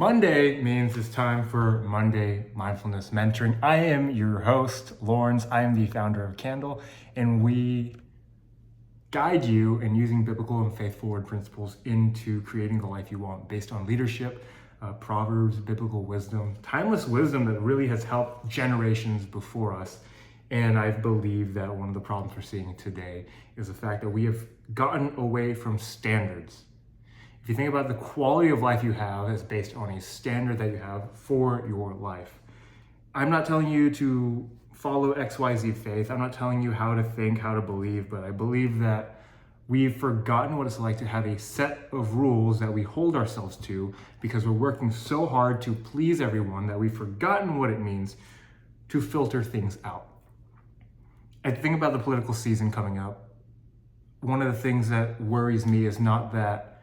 Monday means it's time for Monday Mindfulness Mentoring. I am your host, Laurence. I am the founder of Candle, and we guide you in using biblical and faith-forward principles into creating the life you want based on leadership, proverbs, biblical wisdom, timeless wisdom that really has helped generations before us. And I believe that one of the problems we're seeing today is the fact that we have gotten away from standards. If you think about the quality of life you have is based on a standard that you have for your life. I'm not telling you to follow XYZ faith. I'm not telling you how to think, how to believe, but I believe that we've forgotten what it's like to have a set of rules that we hold ourselves to because we're working so hard to please everyone that we've forgotten what it means to filter things out. I think about the political season coming up. One of the things that worries me is not that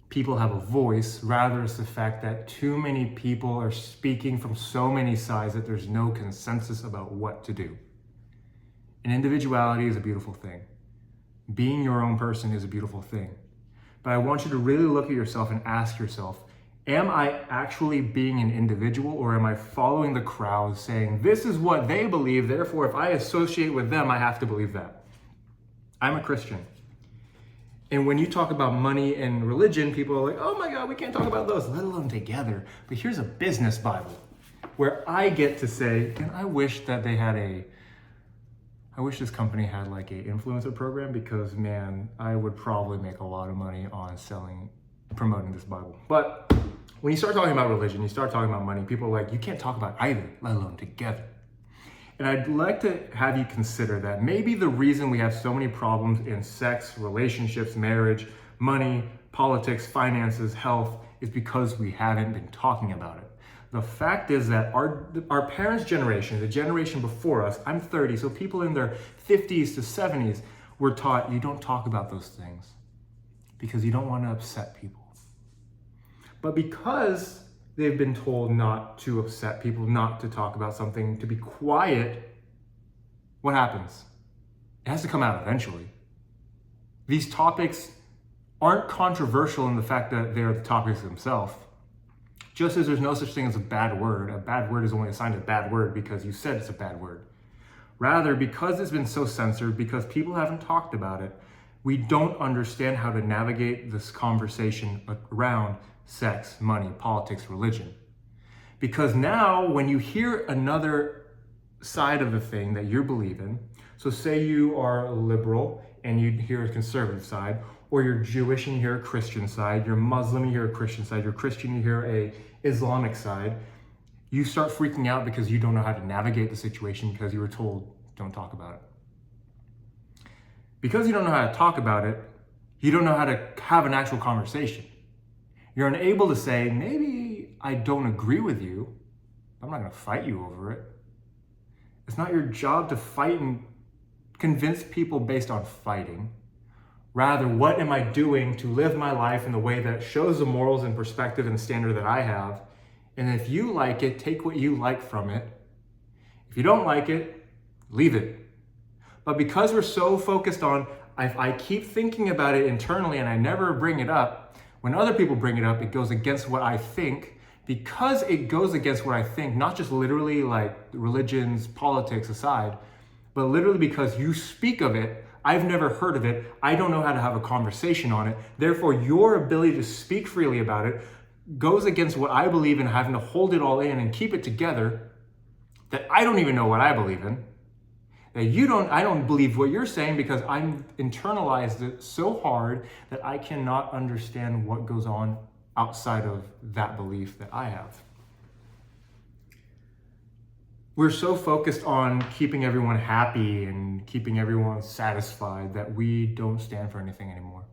people have a voice, rather it's the fact that too many people are speaking from so many sides that there's no consensus about what to do. And individuality is a beautiful thing. Being your own person is a beautiful thing. But I want you to really look at yourself and ask yourself, am I actually being an individual, or am I following the crowd saying, this is what they believe, therefore if I associate with them, I have to believe that? I'm a Christian. And when you talk about money and religion, people are like, oh my God, we can't talk about those, let alone together. But here's a business Bible where I get to say, and I wish that they had I wish this company had like a influencer program, because man, I would probably make a lot of money on promoting this Bible. But when you start talking about religion, you start talking about money, people are like, you can't talk about either, let alone together. And I'd like to have you consider that maybe the reason we have so many problems in sex, relationships, marriage, money, politics, finances, health, is because we haven't been talking about it. The fact is that our parents' generation, the generation before us, I'm 30, so people in their 50s to 70s were taught you don't talk about those things because you don't want to upset people. But because they've been told not to upset people, not to talk about something, to be quiet, what happens? It has to come out eventually. These topics aren't controversial in the fact that they're the topics themselves. Just as there's no such thing as a bad word is only assigned a bad word because you said it's a bad word. Rather, because it's been so censored, because people haven't talked about it, we don't understand how to navigate this conversation around sex, money, politics, religion. Because now when you hear another side of the thing that you believe in, so say you are a liberal and you hear a conservative side, or you're Jewish and you hear a Christian side, you're Muslim and you hear a Christian side, you're Christian, you hear a Islamic side, you start freaking out because you don't know how to navigate the situation because you were told don't talk about it. Because you don't know how to talk about it, you don't know how to have an actual conversation. You're unable to say, maybe I don't agree with you, but I'm not going to fight you over it. It's not your job to fight and convince people based on fighting. Rather, what am I doing to live my life in the way that shows the morals and perspective and standard that I have? And if you like it, take what you like from it. If you don't like it, leave it. But because we're so focused on, I keep thinking about it internally and I never bring it up, when other people bring it up, it goes against what I think. Because it goes against what I think, not just literally like religions, politics aside, but literally because you speak of it, I've never heard of it, I don't know how to have a conversation on it. Therefore, your ability to speak freely about it goes against what I believe in, having to hold it all in and keep it together, that I don't even know what I believe in. That I don't believe what you're saying because I'm internalized it so hard that I cannot understand what goes on outside of that belief that I have. We're so focused on keeping everyone happy and keeping everyone satisfied that we don't stand for anything anymore.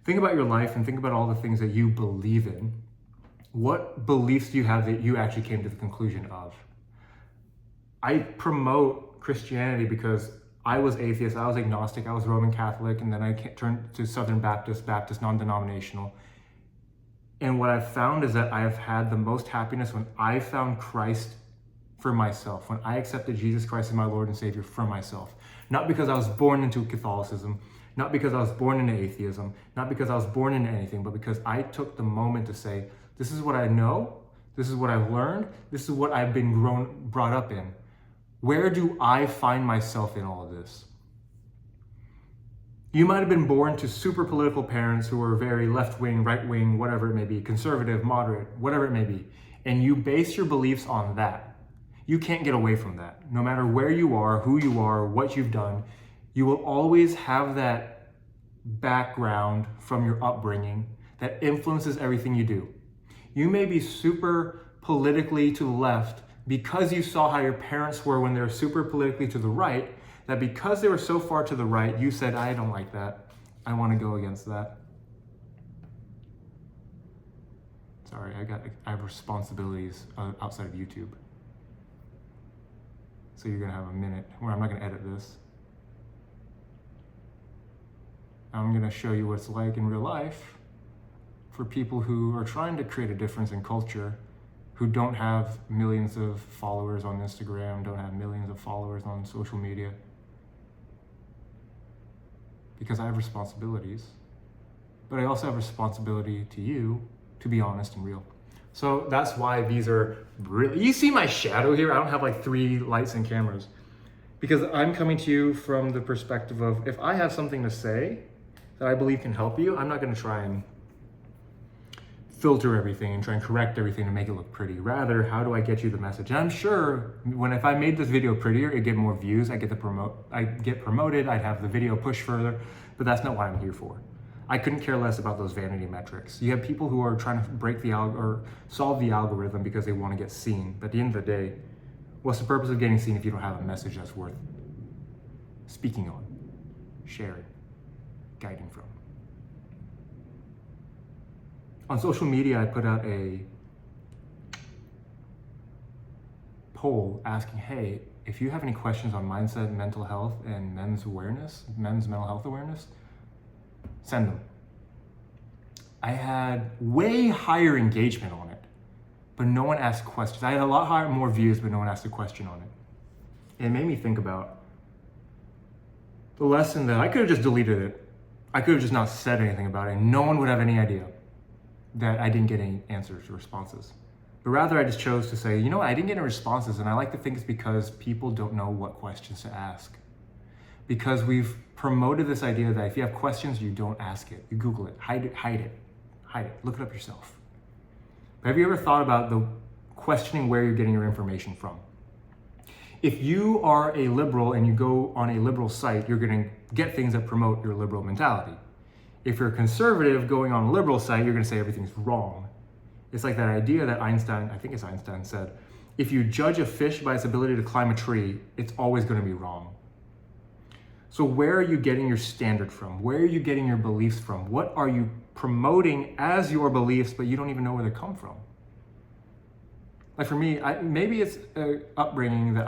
Think about your life and think about all the things that you believe in. What beliefs do you have that you actually came to the conclusion of? I promote Christianity because I was atheist, I was agnostic, I was Roman Catholic, and then I turned to Southern Baptist, non-denominational. And what I've found is that I have had the most happiness when I found Christ for myself, when I accepted Jesus Christ as my Lord and Savior for myself. Not because I was born into Catholicism, not because I was born into atheism, not because I was born into anything, but because I took the moment to say, This is what I know. This is what I've learned. This is what I've been brought up in. Where do I find myself in all of this? You might have been born to super political parents who are very left-wing, right-wing, whatever it may be, conservative, moderate, whatever it may be, and you base your beliefs on that. You can't get away from that. No matter where you are, who you are, what you've done, you will always have that background from your upbringing that influences everything you do. You may be super politically to the left because you saw how your parents were when they were super politically to the right, that because they were so far to the right, you said, I don't like that. I want to go against that. Sorry, I have responsibilities outside of YouTube. So you're gonna have a minute where I'm not gonna edit this. I'm gonna show you what it's like in real life for people who are trying to create a difference in culture, who don't have millions of followers on Instagram, don't have millions of followers on social media. Because I have responsibilities, but I also have responsibility to you to be honest and real. So that's why these are really, you see my shadow here? I don't have like 3 lights and cameras because I'm coming to you from the perspective of if I have something to say that I believe can help you, I'm not gonna try and filter everything and try and correct everything to make it look pretty. Rather, how do I get you the message? And I'm sure if I made this video prettier, it'd get more views, I'd get promoted, I'd have the video push further, but that's not what I'm here for. I couldn't care less about those vanity metrics. You have people who are trying to break the or solve the algorithm because they want to get seen. But at the end of the day, what's the purpose of getting seen if you don't have a message that's worth speaking on, sharing, guiding from? On social media, I put out a poll asking, hey, if you have any questions on mindset, mental health, and men's mental health awareness, send them. I had way higher engagement on it, but no one asked questions. I had a lot more views, but no one asked a question on it. It made me think about the lesson that I could have just deleted it. I could have just not said anything about it, and no one would have any idea that I didn't get any answers or responses. But rather, I just chose to say, you know what, I didn't get any responses, and I like to think it's because people don't know what questions to ask. Because we've promoted this idea that if you have questions, you don't ask it. You Google it, hide it, look it up yourself. But have you ever thought about the questioning where you're getting your information from? If you are a liberal and you go on a liberal site, you're gonna get things that promote your liberal mentality. If you're a conservative going on a liberal site, you're gonna say everything's wrong. It's like that idea that Einstein said, if you judge a fish by its ability to climb a tree, it's always gonna be wrong. So where are you getting your standard from? Where are you getting your beliefs from? What are you promoting as your beliefs, but you don't even know where they come from? Like for me, maybe it's an upbringing that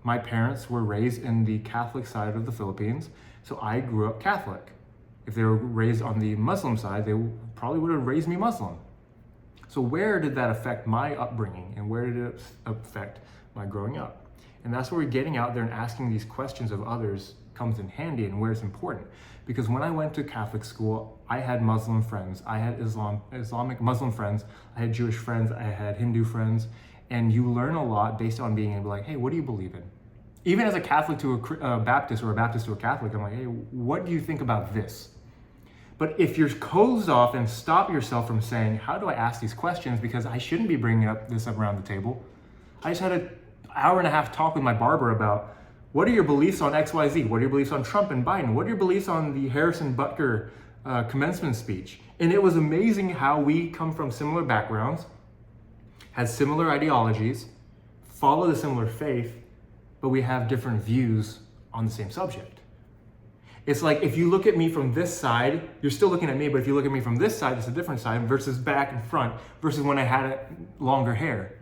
my parents were raised in the Catholic side of the Philippines, so I grew up Catholic. If they were raised on the Muslim side, they probably would have raised me Muslim. So where did that affect my upbringing, and where did it affect my growing up? And that's where we're getting out there and asking these questions of others comes in handy and where it's important. Because when I went to Catholic school, I had Muslim friends, I had Islamic Muslim friends, I had Jewish friends, I had Hindu friends, and you learn a lot based on being able to like, hey, what do you believe in? Even as a Catholic to a Baptist or a Baptist to a Catholic, I'm like, hey, what do you think about this? But if you're closed off and stop yourself from saying, how do I ask these questions? Because I shouldn't be bringing this up around the table. I just had an hour and a half talk with my barber about, what are your beliefs on XYZ? What are your beliefs on Trump and Biden? What are your beliefs on the Harrison Butker commencement speech? And it was amazing how we come from similar backgrounds, had similar ideologies, follow the similar faith, but we have different views on the same subject. It's like if you look at me from this side, you're still looking at me, but if you look at me from this side, it's a different side versus back and front versus when I had longer hair.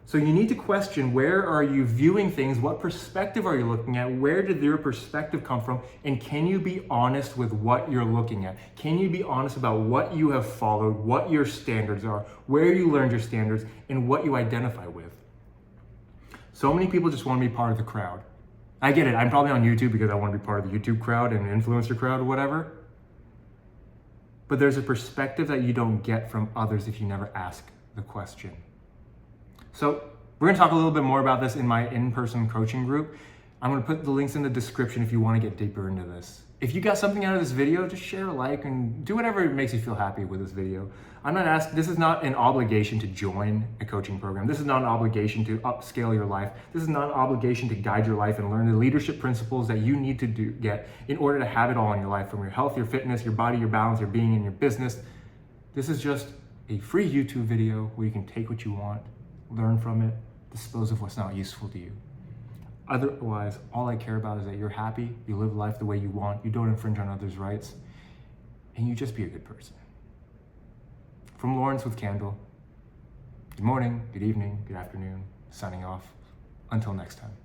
So you need to question, where are you viewing things? What perspective are you looking at? Where did your perspective come from? And can you be honest with what you're looking at? Can you be honest about what you have followed, what your standards are, where you learned your standards, and what you identify with? So many people just want to be part of the crowd. I get it. I'm probably on YouTube because I want to be part of the YouTube crowd and influencer crowd or whatever. but there's a perspective that you don't get from others if you never ask the question. So we're gonna talk a little bit more about this in my in-person coaching group. I'm gonna put the links in the description if you wanna get deeper into this. If you got something out of this video, just share a like and do whatever makes you feel happy with this video. I'm not asking, this is not an obligation to join a coaching program. This is not an obligation to upscale your life. This is not an obligation to guide your life and learn the leadership principles that you need to get in order to have it all in your life, from your health, your fitness, your body, your balance, your being, and your business. This is just a free YouTube video where you can take what you want, learn from it, dispose of what's not useful to you. Otherwise, all I care about is that you're happy, you live life the way you want, you don't infringe on others' rights, and you just be a good person. From Laurence with Candle, good morning, good evening, good afternoon, signing off. Until next time.